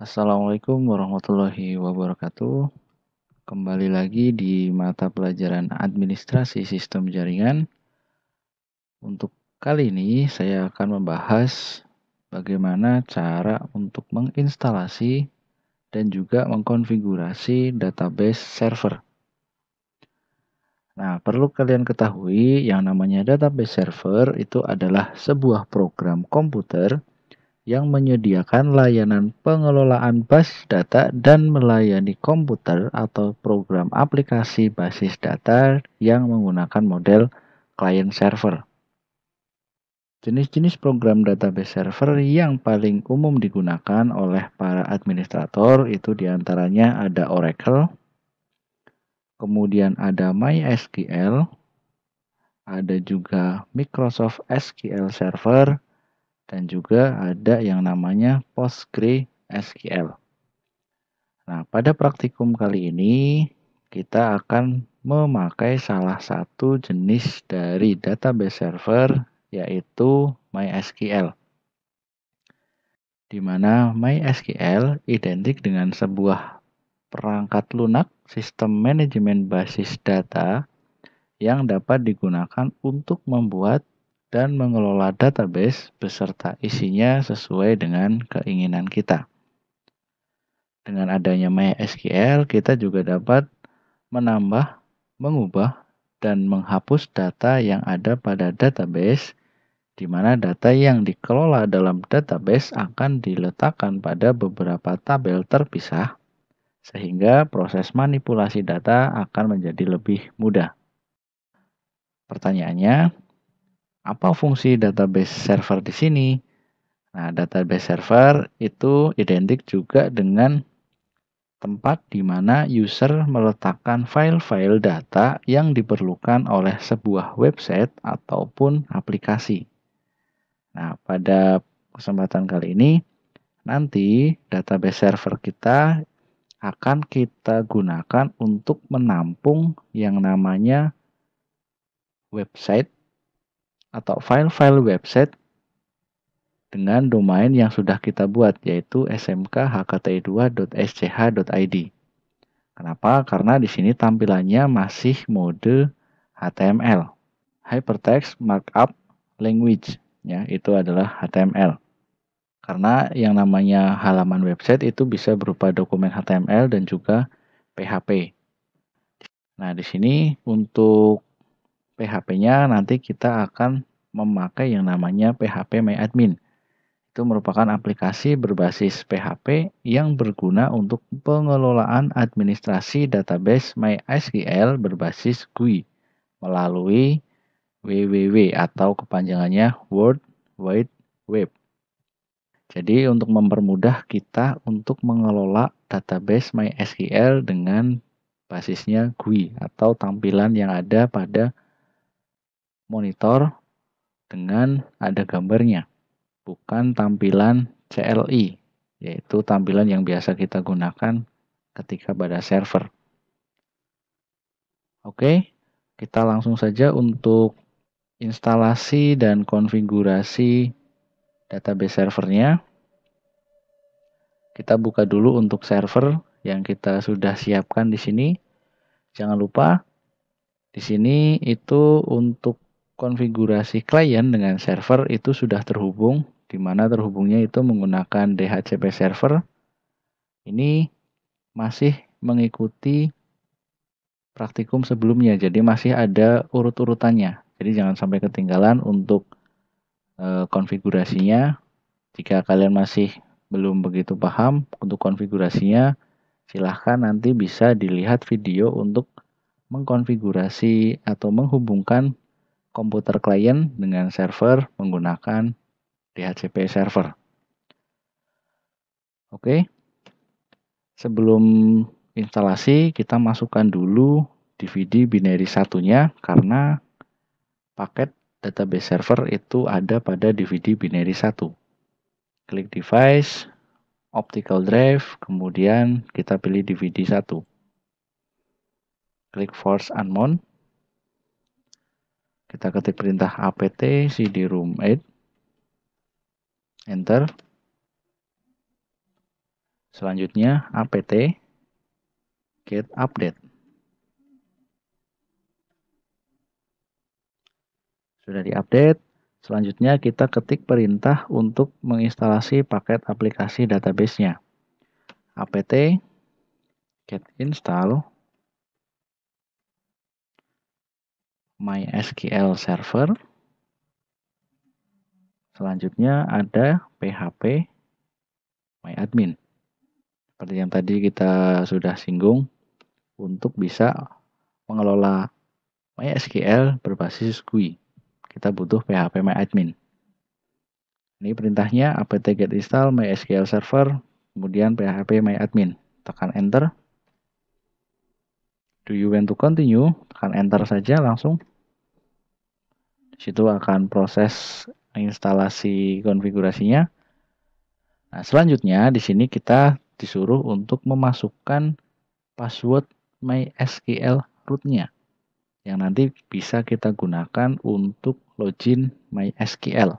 Assalamualaikum warahmatullahi wabarakatuh. Kembali lagi di mata pelajaran Administrasi Sistem Jaringan. Untuk kali ini saya akan membahas bagaimana cara untuk menginstalasi dan juga mengkonfigurasi database server. Nah, perlu kalian ketahui yang namanya database server itu adalah sebuah program komputer yang menyediakan layanan pengelolaan basis data dan melayani komputer atau program aplikasi basis data yang menggunakan model client server. Jenis-jenis program database server yang paling umum digunakan oleh para administrator itu diantaranya ada Oracle, kemudian ada MySQL, ada juga Microsoft SQL Server, dan juga ada yang namanya PostgreSQL. Nah, pada praktikum kali ini kita akan memakai salah satu jenis dari database server yaitu MySQL. Di mana MySQL identik dengan sebuah perangkat lunak sistem manajemen basis data yang dapat digunakan untuk membuat dan mengelola database beserta isinya sesuai dengan keinginan kita. Dengan adanya MySQL, kita juga dapat menambah, mengubah, dan menghapus data yang ada pada database, di mana data yang dikelola dalam database akan diletakkan pada beberapa tabel terpisah, sehingga proses manipulasi data akan menjadi lebih mudah. Pertanyaannya, apa fungsi database server di sini? Nah, database server itu identik juga dengan tempat di mana user meletakkan file-file data yang diperlukan oleh sebuah website ataupun aplikasi. Nah, pada kesempatan kali ini, nanti database server kita akan kita gunakan untuk menampung yang namanya website atau file-file website dengan domain yang sudah kita buat, yaitu smkhti2.sch.id. Kenapa? Karena di sini tampilannya masih mode HTML, Hypertext Markup Language, ya, itu adalah HTML. Karena yang namanya halaman website itu bisa berupa dokumen HTML dan juga PHP. Nah, di sini untuk PHP-nya nanti kita akan memakai yang namanya PHP MyAdmin. Itu merupakan aplikasi berbasis PHP yang berguna untuk pengelolaan administrasi database MySQL berbasis GUI melalui WWW atau kepanjangannya World Wide Web. Jadi untuk mempermudah kita untuk mengelola database MySQL dengan basisnya GUI atau tampilan yang ada pada monitor dengan ada gambarnya, bukan tampilan CLI, yaitu tampilan yang biasa kita gunakan ketika pada server. Oke, kita langsung saja untuk instalasi dan konfigurasi database servernya. Kita buka dulu untuk server yang kita sudah siapkan di sini. Jangan lupa di sini itu untuk konfigurasi klien dengan server itu sudah terhubung, di mana terhubungnya itu menggunakan DHCP server. Ini masih mengikuti praktikum sebelumnya, jadi masih ada urut-urutannya. Jadi jangan sampai ketinggalan untuk konfigurasinya. Jika kalian masih belum begitu paham untuk konfigurasinya, silahkan nanti bisa dilihat video untuk mengkonfigurasi atau menghubungkan komputer klien dengan server menggunakan DHCP server. Oke, sebelum instalasi kita masukkan dulu DVD binary satunya karena paket database server itu ada pada DVD binary 1. Klik device, optical drive, kemudian kita pilih DVD 1. Klik force unmount. Kita ketik perintah apt cd-room 8. Enter. Selanjutnya apt get update. Sudah diupdate. Selanjutnya kita ketik perintah untuk menginstalasi paket aplikasi database-nya. Apt get install MySQL server. Selanjutnya ada php myadmin. Seperti yang tadi kita sudah singgung, untuk bisa mengelola MySQL berbasis GUI, kita butuh php myadmin. Ini perintahnya apt get install MySQL server, kemudian php myadmin. Tekan enter. Do you want to continue? Tekan enter saja langsung. Di situ akan proses instalasi konfigurasinya. Nah, selanjutnya di sini kita disuruh untuk memasukkan password MySQL root-nya yang nanti bisa kita gunakan untuk login MySQL.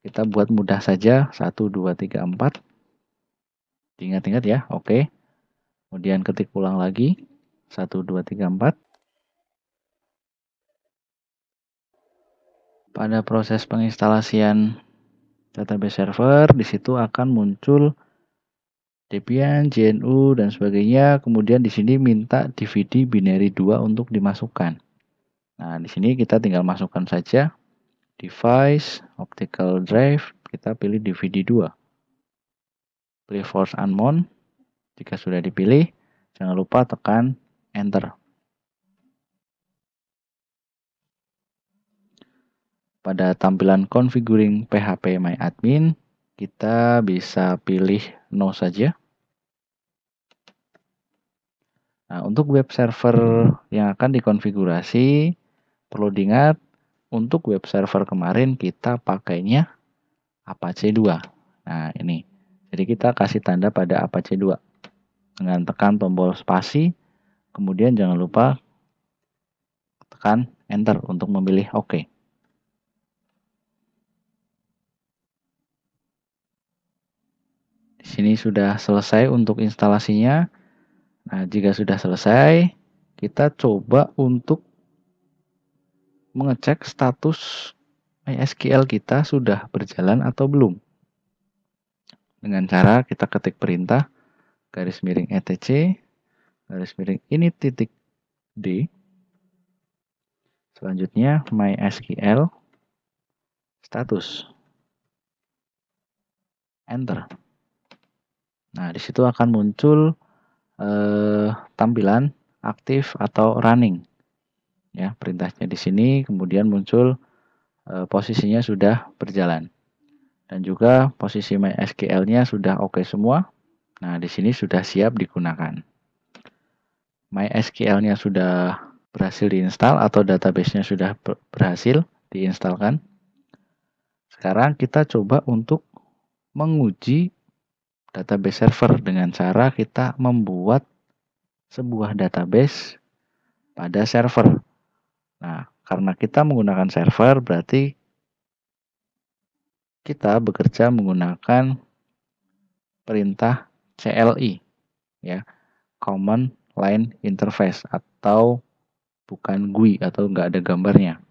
Kita buat mudah saja 1 2 3 4. Diingat-ingat ya. Oke. Kemudian ketik ulang lagi 1 2 3 4. Pada proses penginstalasian database server, di situ akan muncul Debian, GNU, dan sebagainya. Kemudian di sini minta DVD binary 2 untuk dimasukkan. Nah, di sini kita tinggal masukkan saja device, optical drive, kita pilih DVD 2. Pilih force unmount. Jika sudah dipilih, jangan lupa tekan enter. Pada tampilan configuring php myadmin, kita bisa pilih no saja. Nah, untuk web server yang akan dikonfigurasi, perlu diingat, untuk web server kemarin kita pakainya Apache 2. Nah, ini. Jadi kita kasih tanda pada Apache 2. Dengan tekan tombol spasi, kemudian jangan lupa tekan enter untuk memilih OK. Di sini sudah selesai untuk instalasinya. Nah, jika sudah selesai, kita coba untuk mengecek status MySQL kita sudah berjalan atau belum. Dengan cara kita ketik perintah garis miring etc garis miring init.d. Selanjutnya MySQL status. Enter. Nah, di situ akan muncul tampilan aktif atau running. Ya, perintahnya di sini, kemudian muncul posisinya sudah berjalan. Dan juga posisi MySQL-nya sudah oke semua. Nah, di sini sudah siap digunakan. MySQL-nya sudah berhasil diinstal atau database-nya sudah berhasil diinstalkan. Sekarang kita coba untuk menguji database server dengan cara kita membuat sebuah database pada server. Nah, karena kita menggunakan server, berarti kita bekerja menggunakan perintah CLI, ya, Command Line Interface, atau bukan GUI atau nggak ada gambarnya.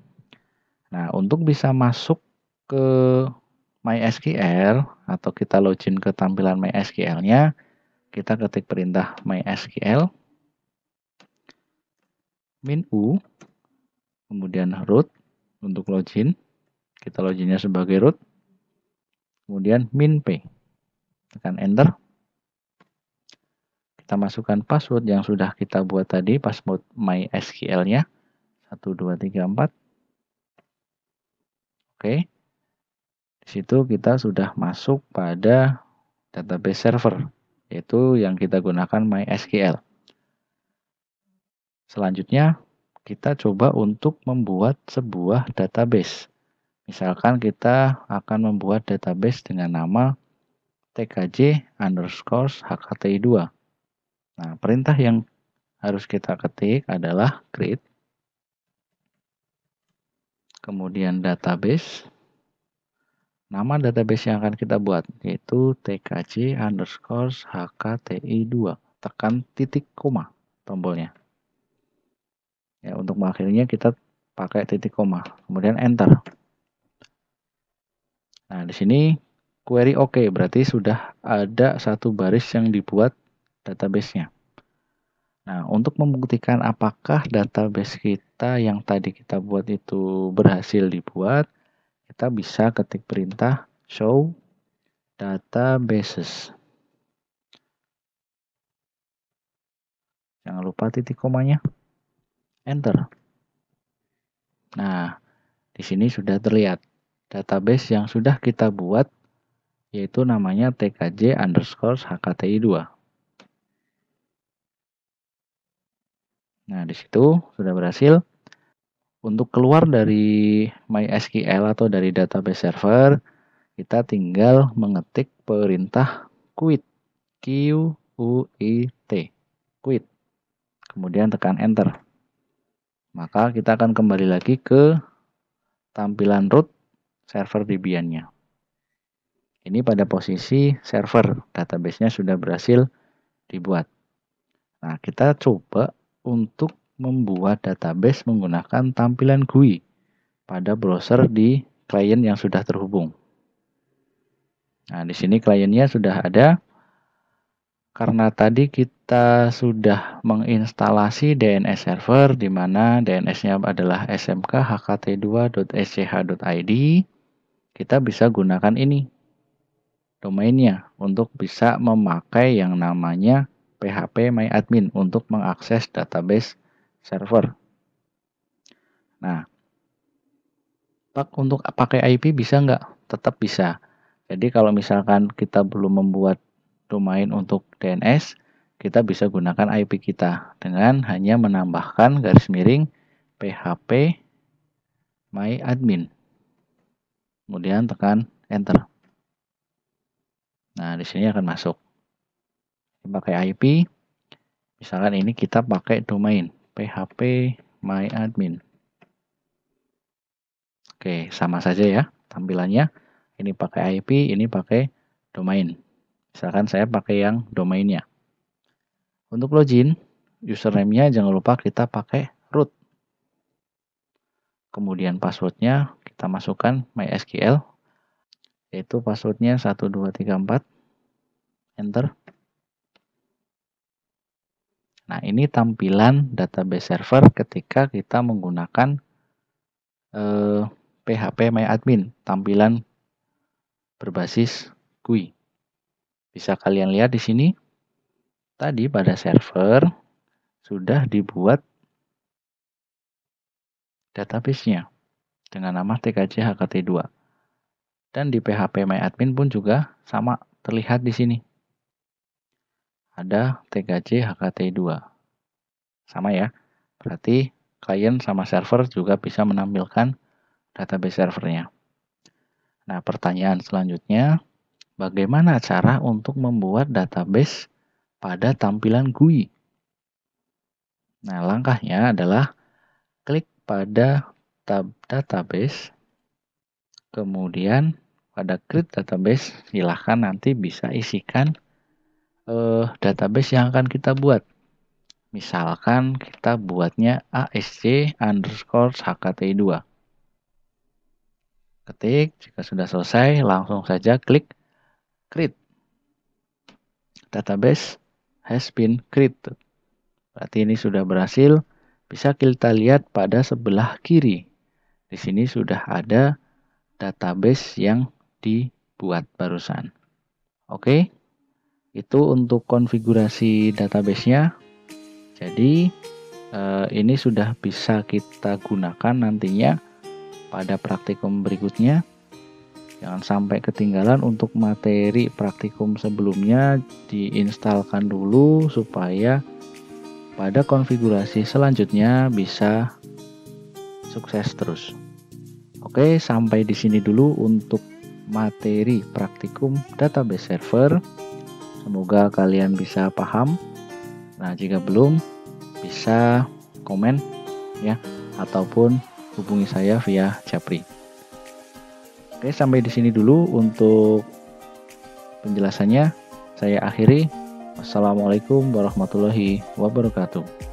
Nah, untuk bisa masuk ke MySQL atau kita login ke tampilan MySQL-nya, kita ketik perintah MySQL -u, kemudian root untuk login. Kita loginnya sebagai root. Kemudian -p. Tekan enter. Kita masukkan password yang sudah kita buat tadi, password MySQL-nya. 1 2 3 4. Oke. Di situ kita sudah masuk pada database server, yaitu yang kita gunakan MySQL. Selanjutnya, kita coba untuk membuat sebuah database. Misalkan kita akan membuat database dengan nama tkj_hkti2. Nah, perintah yang harus kita ketik adalah create, kemudian database, nama database yang akan kita buat, yaitu tkj_hkti2. Tekan titik koma tombolnya. Ya, untuk mengakhirinya kita pakai titik koma, kemudian enter. Nah, di sini query oke, berarti sudah ada satu baris yang dibuat database-nya. Nah, untuk membuktikan apakah database kita yang tadi kita buat itu berhasil dibuat, kita bisa ketik perintah show databases. Jangan lupa titik komanya. Enter. Nah, di sini sudah terlihat database yang sudah kita buat, yaitu namanya tkj_hkti2. Nah, di situ sudah berhasil. Untuk keluar dari MySQL atau dari database server, kita tinggal mengetik perintah quit. Quit. Quit. Kemudian tekan enter. Maka kita akan kembali lagi ke tampilan root server Debian-nya. Ini pada posisi server, database-nya sudah berhasil dibuat. Nah, kita coba untuk membuat database menggunakan tampilan GUI pada browser di klien yang sudah terhubung. Nah, di sini kliennya sudah ada. Karena tadi kita sudah menginstalasi DNS server, di mana DNS-nya adalah smk_hkt2.sch.id, kita bisa gunakan ini, domainnya, untuk bisa memakai yang namanya phpMyAdmin untuk mengakses database server. Nah, untuk pakai IP bisa nggak? Tetap bisa. Jadi kalau misalkan kita belum membuat domain untuk DNS, kita bisa gunakan IP kita dengan hanya menambahkan garis miring phpMyAdmin. Kemudian tekan enter. Nah, di sini akan masuk. Pakai IP, misalkan ini kita pakai domain phpMyAdmin. Oke, sama saja ya tampilannya. Ini pakai IP, ini pakai domain. Misalkan saya pakai yang domainnya. Untuk login, username-nya jangan lupa kita pakai root. Kemudian passwordnya kita masukkan MySQL, yaitu passwordnya 1234. Enter. Nah, ini tampilan database server ketika kita menggunakan phpMyAdmin, tampilan berbasis GUI. Bisa kalian lihat di sini, tadi pada server sudah dibuat database-nya dengan nama tkj_hkt2. Dan di phpMyAdmin pun juga sama terlihat di sini. Ada tkj_hkt2. Sama ya. Berarti klien sama server juga bisa menampilkan database servernya. Nah, pertanyaan selanjutnya, bagaimana cara untuk membuat database pada tampilan GUI? Nah, langkahnya adalah klik pada tab database, kemudian pada create database, silahkan nanti bisa isikan database yang akan kita buat. Misalkan kita buatnya ASC_hkt2. Ketik, jika sudah selesai, langsung saja klik create. Database has been created. Berarti ini sudah berhasil. Bisa kita lihat pada sebelah kiri. Di sini sudah ada database yang dibuat barusan. Oke, itu untuk konfigurasi database-nya. Jadi, ini sudah bisa kita gunakan nantinya pada praktikum berikutnya. Jangan sampai ketinggalan. Untuk materi praktikum sebelumnya diinstalkan dulu supaya pada konfigurasi selanjutnya bisa sukses terus. Oke, sampai di sini dulu untuk materi praktikum database server. Semoga kalian bisa paham. Nah, jika belum, bisa komen ya, ataupun hubungi saya via Japri. Oke, sampai di sini dulu untuk penjelasannya. Saya akhiri. Wassalamualaikum warahmatullahi wabarakatuh.